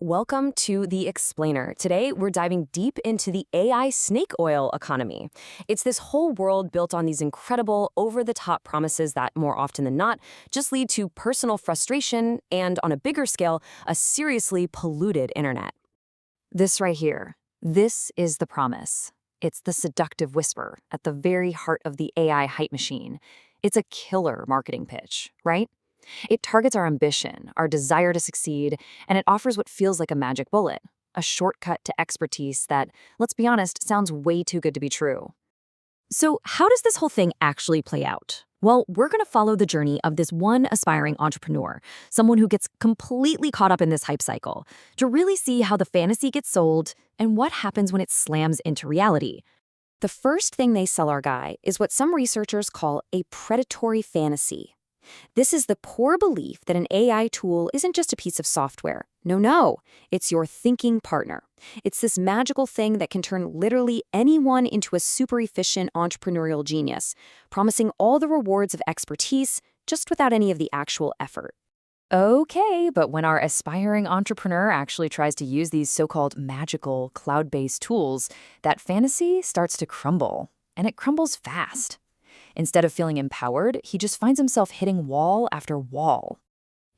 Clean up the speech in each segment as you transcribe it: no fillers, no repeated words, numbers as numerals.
Welcome to The Explainer. Today, we're diving deep into the AI snake oil economy. It's this whole world built on these incredible, over-the-top promises that, more often than not, just lead to personal frustration and, on a bigger scale, a seriously polluted internet. This right here, this is the promise. It's the seductive whisper at the very heart of the AI hype machine. It's a killer marketing pitch, right? It targets our ambition, our desire to succeed, and it offers what feels like a magic bullet, a shortcut to expertise that, let's be honest, sounds way too good to be true. So, how does this whole thing actually play out? Well, we're going to follow the journey of this one aspiring entrepreneur, someone who gets completely caught up in this hype cycle, to really see how the fantasy gets sold and what happens when it slams into reality. The first thing they sell our guy is what some researchers call a predatory fantasy. This is the poor belief that an AI tool isn't just a piece of software. No, it's your thinking partner. It's this magical thing that can turn literally anyone into a super efficient entrepreneurial genius, promising all the rewards of expertise just without any of the actual effort. Okay, but when our aspiring entrepreneur actually tries to use these so-called magical cloud-based tools, that fantasy starts to crumble, and it crumbles fast. Instead of feeling empowered, he just finds himself hitting wall after wall.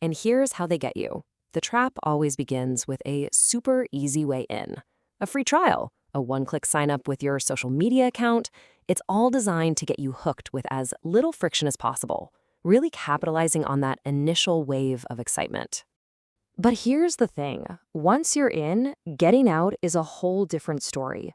And here's how they get you. The trap always begins with a super easy way in. A free trial, a one-click sign-up with your social media account. It's all designed to get you hooked with as little friction as possible, really capitalizing on that initial wave of excitement. But here's the thing. Once you're in, getting out is a whole different story.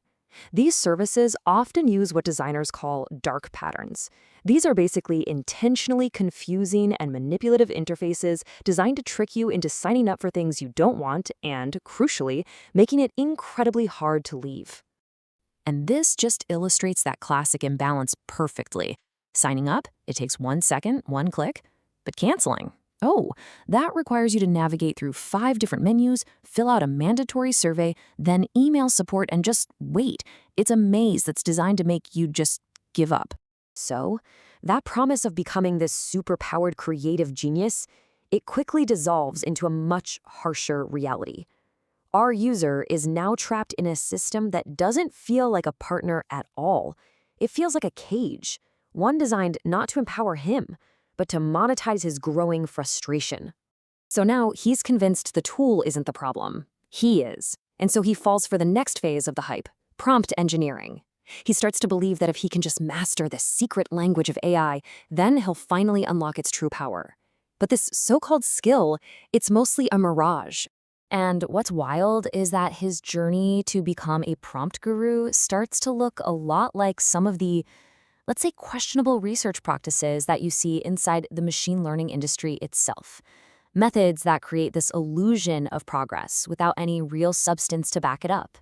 These services often use what designers call dark patterns. These are basically intentionally confusing and manipulative interfaces designed to trick you into signing up for things you don't want and, crucially, making it incredibly hard to leave. And this just illustrates that classic imbalance perfectly. Signing up, it takes 1 second, 1 click, but canceling. Oh, that requires you to navigate through 5 different menus, fill out a mandatory survey, then email support and just wait. It's a maze that's designed to make you just give up. So, that promise of becoming this super-powered creative genius, it quickly dissolves into a much harsher reality. Our user is now trapped in a system that doesn't feel like a partner at all. It feels like a cage, one designed not to empower him, but to monetize his growing frustration. So now he's convinced the tool isn't the problem. He is. And so he falls for the next phase of the hype, prompt engineering. He starts to believe that if he can just master the secret language of AI, then he'll finally unlock its true power. But this so-called skill, it's mostly a mirage. And what's wild is that his journey to become a prompt guru starts to look a lot like some of the, let's say, questionable research practices that you see inside the machine learning industry itself. Methods that create this illusion of progress without any real substance to back it up.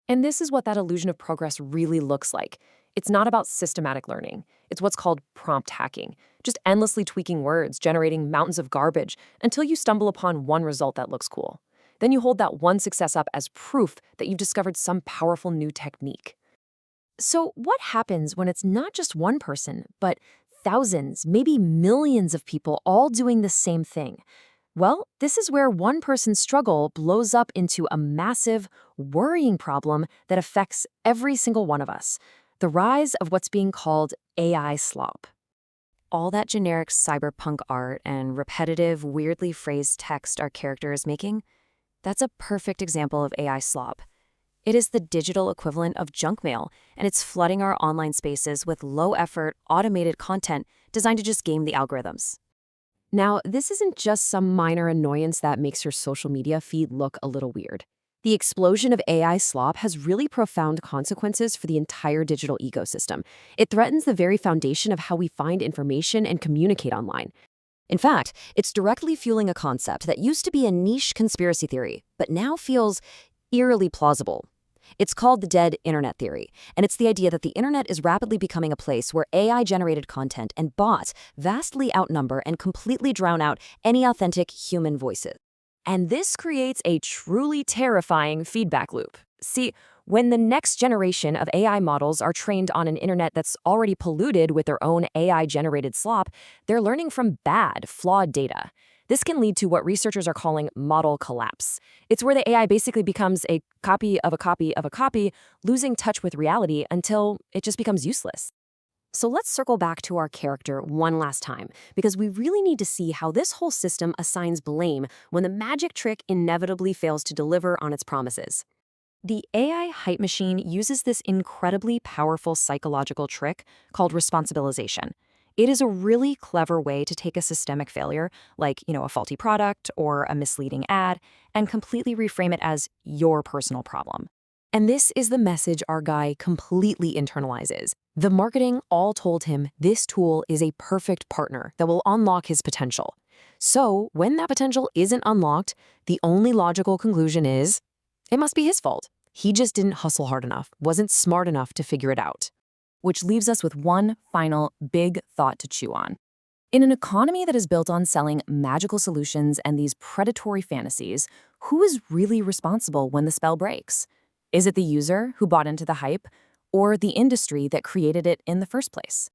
And this is what that illusion of progress really looks like. It's not about systematic learning. It's what's called prompt hacking, just endlessly tweaking words, generating mountains of garbage until you stumble upon one result that looks cool. Then you hold that one success up as proof that you've discovered some powerful new technique. So what happens when it's not just one person, but thousands, maybe millions of people all doing the same thing? Well, this is where one person's struggle blows up into a massive, worrying problem that affects every single one of us. The rise of what's being called AI slop. All that generic cyberpunk art and repetitive, weirdly phrased text our character is making, that's a perfect example of AI slop. It is the digital equivalent of junk mail, and it's flooding our online spaces with low-effort, automated content designed to just game the algorithms. Now, this isn't just some minor annoyance that makes your social media feed look a little weird. The explosion of AI slop has really profound consequences for the entire digital ecosystem. It threatens the very foundation of how we find information and communicate online. In fact, it's directly fueling a concept that used to be a niche conspiracy theory, but now feels eerily plausible. It's called the dead internet theory, and it's the idea that the internet is rapidly becoming a place where AI-generated content and bots vastly outnumber and completely drown out any authentic human voices. And this creates a truly terrifying feedback loop. See, when the next generation of AI models are trained on an internet that's already polluted with their own AI-generated slop, they're learning from bad, flawed data. This can lead to what researchers are calling model collapse. It's where the AI basically becomes a copy of a copy of a copy, losing touch with reality until it just becomes useless. So let's circle back to our character one last time, because we really need to see how this whole system assigns blame when the magic trick inevitably fails to deliver on its promises. The AI hype machine uses this incredibly powerful psychological trick called responsibilization. It is a really clever way to take a systemic failure, like, a faulty product or a misleading ad, and completely reframe it as your personal problem. And this is the message our guy completely internalizes. The marketing all told him this tool is a perfect partner that will unlock his potential. So, when that potential isn't unlocked, the only logical conclusion is it must be his fault. He just didn't hustle hard enough, wasn't smart enough to figure it out. Which leaves us with one final big thought to chew on. In an economy that is built on selling magical solutions and these predatory fantasies, who is really responsible when the spell breaks? Is it the user who bought into the hype, or the industry that created it in the first place?